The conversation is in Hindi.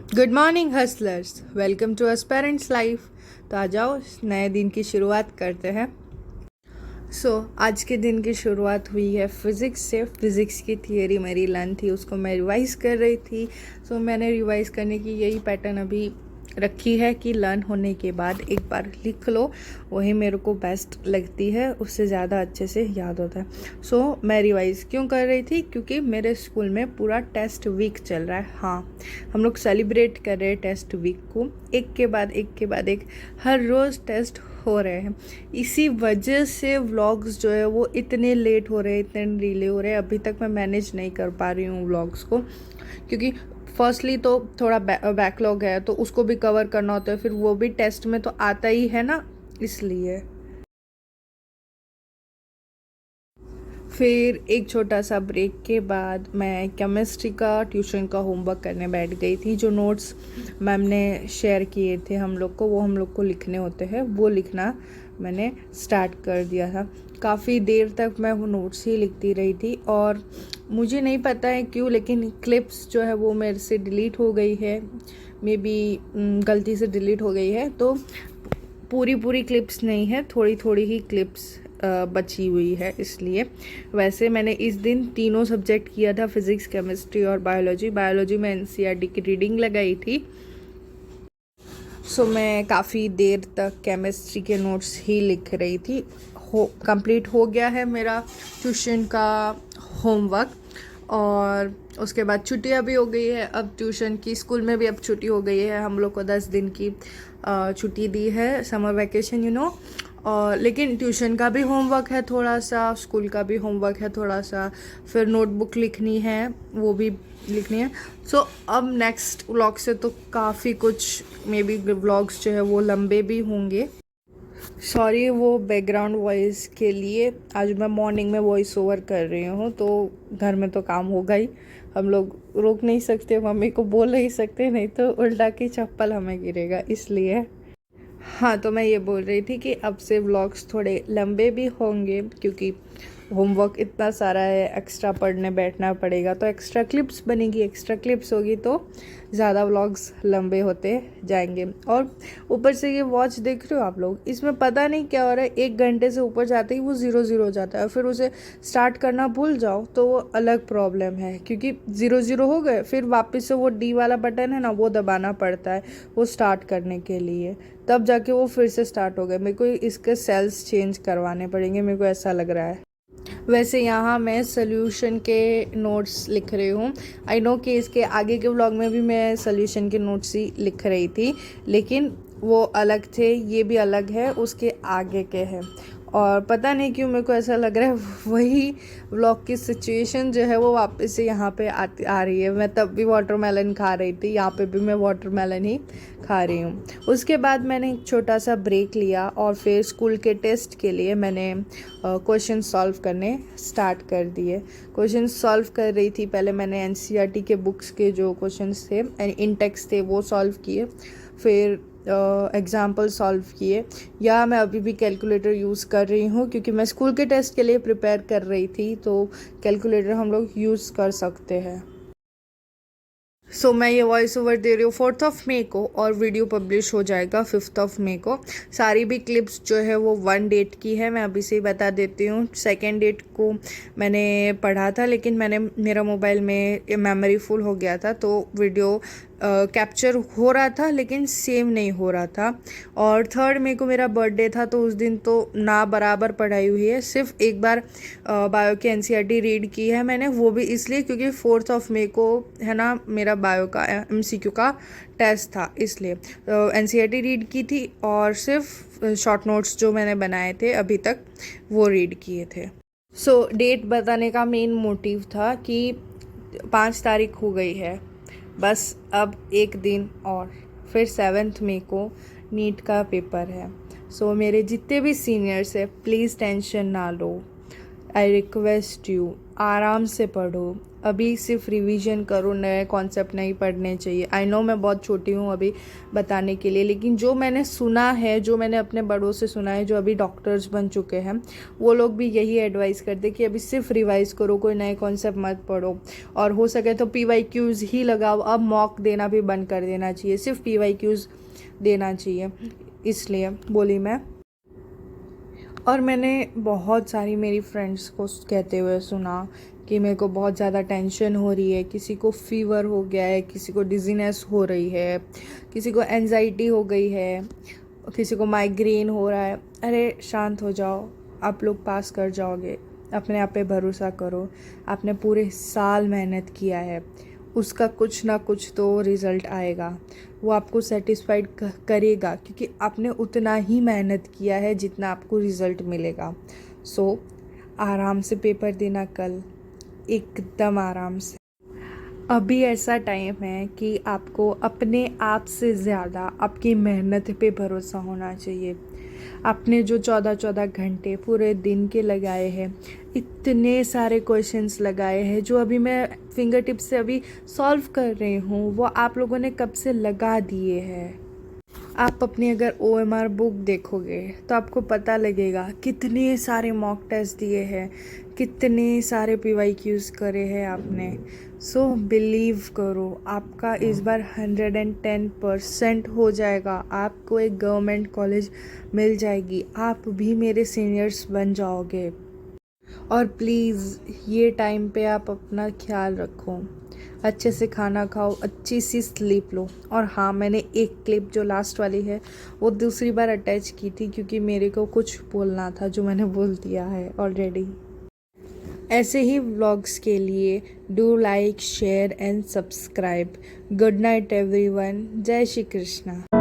Good morning hustlers, welcome to aspirants life. तो आ जाओ, नए दिन की शुरुआत करते हैं। आज के दिन की शुरुआत हुई है फिज़िक्स से। फिज़िक्स की थियरी मेरी लर्न थी, उसको मैं रिवाइज़ कर रही थी। मैंने रिवाइज़ करने की यही पैटर्न अभी रखी है कि लर्न होने के बाद एक बार लिख लो, वही मेरे को बेस्ट लगती है, उससे ज़्यादा अच्छे से याद होता है। मैं रिवाइज़ क्यों कर रही थी? क्योंकि मेरे स्कूल में पूरा टेस्ट वीक चल रहा है। हाँ, हम लोग सेलिब्रेट कर रहे हैं टेस्ट वीक को, एक के बाद एक के बाद एक, हर रोज़ टेस्ट हो रहे हैं। इसी वजह से व्लॉग्स जो है वो इतने लेट हो रहे हैं, इतने डिले हो रहे हैं। अभी तक मैं मैनेज नहीं कर पा रही हूँ व्लॉग्स को, क्योंकि फर्स्टली तो थोड़ा बैकलॉग है, तो उसको भी कवर करना होता है, फिर वो भी टेस्ट में तो आता ही है ना, इसलिए। फिर एक छोटा सा ब्रेक के बाद मैं केमिस्ट्री का ट्यूशन का होमवर्क करने बैठ गई थी। जो नोट्स मैम ने शेयर किए थे हम लोग को, वो हम लोग को लिखने होते हैं, वो लिखना मैंने स्टार्ट कर दिया था। काफ़ी देर तक मैं वो नोट्स ही लिखती रही थी, और मुझे नहीं पता है क्यों, लेकिन क्लिप्स जो है वो मेरे से डिलीट हो गई है, मे बी गलती से डिलीट हो गई है। तो पूरी पूरी क्लिप्स नहीं है, थोड़ी थोड़ी ही क्लिप्स बची हुई है, इसलिए। वैसे मैंने इस दिन तीनों सब्जेक्ट किया था, फिज़िक्स, केमिस्ट्री और बायोलॉजी। बायोलॉजी में एनसीईआरटी की रीडिंग लगाई थी। मैं काफ़ी देर तक केमिस्ट्री के नोट्स ही लिख रही थी। कंप्लीट हो गया है मेरा ट्यूशन का होमवर्क, और उसके बाद छुट्टियां भी हो गई है अब ट्यूशन की। स्कूल में भी अब छुट्टी हो गई है, हम लोग को 10 दिन की छुट्टी दी है, समर वैकेशन। और लेकिन ट्यूशन का भी होमवर्क है थोड़ा सा, स्कूल का भी होमवर्क है थोड़ा सा, फिर नोटबुक लिखनी है, वो भी लिखनी है। अब नेक्स्ट व्लॉग से तो काफ़ी कुछ, मे बी व्लॉग्स जो है वो लंबे भी होंगे। सॉरी वो बैकग्राउंड वॉइस के लिए। आज मैं मॉर्निंग में वॉइस ओवर कर रही हूँ, तो घर में तो काम होगा ही, हम लोग रोक नहीं सकते, मम्मी को बोल नहीं सकते, नहीं तो उल्टा की चप्पल हमें गिरेगा, इसलिए। हाँ, तो मैं ये बोल रही थी कि अब से व्लॉग्स थोड़े लंबे भी होंगे, क्योंकि होमवर्क इतना सारा है, एक्स्ट्रा पढ़ने बैठना पड़ेगा, तो एक्स्ट्रा क्लिप्स बनेगी, एक्स्ट्रा क्लिप्स होगी तो ज़्यादा व्लॉग्स लंबे होते जाएंगे। और ऊपर से ये वॉच देख रहे हो आप लोग, इसमें पता नहीं क्या हो रहा है, 1 घंटे से ऊपर जाते ही वो 0 0 हो जाता है, फिर उसे स्टार्ट करना भूल जाओ तो वो अलग प्रॉब्लम है, क्योंकि 0 0 हो गए, फिर वापस से वो डी वाला बटन है ना, वो दबाना पड़ता है वो स्टार्ट करने के लिए, तब जाके वो फिर से स्टार्ट हो गए। मेरे को इसके सेल्स चेंज करवाने पड़ेंगे, मेरे को ऐसा लग रहा है। वैसे यहाँ मैं सोल्यूशन के नोट्स लिख रही हूँ। आई नो कि इसके आगे के व्लॉग में भी मैं सोल्यूशन के नोट्स ही लिख रही थी, लेकिन वो अलग थे, ये भी अलग है, उसके आगे के हैं। और पता नहीं क्यों मेरे को ऐसा लग रहा है वही व्लॉग की सिचुएशन जो है वो वापस से यहाँ पे आ रही है। मैं तब भी वाटरमेलन खा रही थी, यहाँ पे भी मैं वाटरमेलन ही खा रही हूँ। उसके बाद मैंने एक छोटा सा ब्रेक लिया, और फिर स्कूल के टेस्ट के लिए मैंने क्वेश्चन सॉल्व करने स्टार्ट कर दिए। क्वेश्चन सॉल्व कर रही थी, पहले मैंने एनसीईआरटी के बुक्स के जो क्वेश्चंस थे, इंटेक्स थे, वो सॉल्व किए, फिर एग्जाम्पल सॉल्व किए, या मैं अभी भी कैलकुलेटर यूज़ कर रही हूँ, क्योंकि मैं स्कूल के टेस्ट के लिए प्रिपेयर कर रही थी, तो कैलकुलेटर हम लोग यूज़ कर सकते हैं। मैं ये वॉइस ओवर दे रही हूँ 4 मई को, और वीडियो पब्लिश हो जाएगा 5 मई को। सारी भी क्लिप्स जो है वो 1 डेट की है, मैं अभी से ही बता देती हूँ। 2 डेट को मैंने पढ़ा था, लेकिन मेरा मोबाइल में मेमोरी फुल हो गया था, तो वीडियो कैप्चर हो रहा था लेकिन सेव नहीं हो रहा था। और 3 मई को मेरा बर्थडे था, तो उस दिन तो ना बराबर पढ़ाई हुई है, सिर्फ एक बार बायो की एनसीईआरटी रीड की है मैंने, वो भी इसलिए क्योंकि 4 मई को है ना मेरा बायो का एमसीक्यू का टेस्ट था, इसलिए एनसीईआरटी रीड की थी, और सिर्फ शॉर्ट नोट्स जो मैंने बनाए थे अभी तक वो रीड किए थे। डेट बताने का मेन मोटिव था कि 5 तारीख हो गई है, बस अब एक दिन और, फिर 7 मई को नीट का पेपर है। मेरे जितने भी सीनियर्स हैं, प्लीज़ टेंशन ना लो, आई रिक्वेस्ट यू, आराम से पढ़ो। अभी सिर्फ रिवीजन करो, नए कॉन्सेप्ट नहीं पढ़ने चाहिए। आई नो मैं बहुत छोटी हूँ अभी बताने के लिए, लेकिन जो मैंने सुना है, जो मैंने अपने बड़ों से सुना है, जो अभी डॉक्टर्स बन चुके हैं, वो लोग भी यही एडवाइस करते कि अभी सिर्फ रिवाइज करो, कोई नए कॉन्सेप्ट मत पढ़ो, और हो सके तो PYQs ही लगाओ। अब मॉक देना भी बंद कर देना चाहिए, सिर्फ PYQs देना चाहिए, इसलिए बोली मैं। और मैंने बहुत सारी मेरी फ्रेंड्स को कहते हुए सुना कि मेरे को बहुत ज़्यादा टेंशन हो रही है, किसी को फीवर हो गया है, किसी को डिजीनेस हो रही है, किसी को एंजाइटी हो गई है, किसी को माइग्रेन हो रहा है। अरे शांत हो जाओ, आप लोग पास कर जाओगे। अपने आप पे भरोसा करो। आपने पूरे साल मेहनत किया है, उसका कुछ ना कुछ तो रिज़ल्ट आएगा, वो आपको सेटिस्फाइड करेगा, क्योंकि आपने उतना ही मेहनत किया है जितना आपको रिज़ल्ट मिलेगा। सो आराम से पेपर देना कल, एकदम आराम से। अभी ऐसा टाइम है कि आपको अपने आप से ज़्यादा आपकी मेहनत पे भरोसा होना चाहिए। आपने जो 14-14 घंटे पूरे दिन के लगाए हैं, इतने सारे क्वेश्चंस लगाए हैं जो अभी मैं फिंगर टिप से अभी सॉल्व कर रही हूँ, वो आप लोगों ने कब से लगा दिए हैं। आप अपनी अगर OMR बुक देखोगे तो आपको पता लगेगा कितने सारे मॉक टेस्ट दिए हैं, कितने सारे PYQs करे हैं आपने। सो बिलीव करो, आपका इस बार 110% हो जाएगा। आपको एक गवर्नमेंट कॉलेज मिल जाएगी, आप भी मेरे सीनियर्स बन जाओगे। और प्लीज़ ये टाइम पे आप अपना ख्याल रखो, अच्छे से खाना खाओ, अच्छी सी स्लीप लो। और हाँ, मैंने एक क्लिप जो लास्ट वाली है वो दूसरी बार अटैच की थी, क्योंकि मेरे को कुछ बोलना था जो मैंने बोल दिया है ऑलरेडी। ऐसे ही व्लॉग्स के लिए do like, share and subscribe. Good night everyone. जय श्री कृष्णा।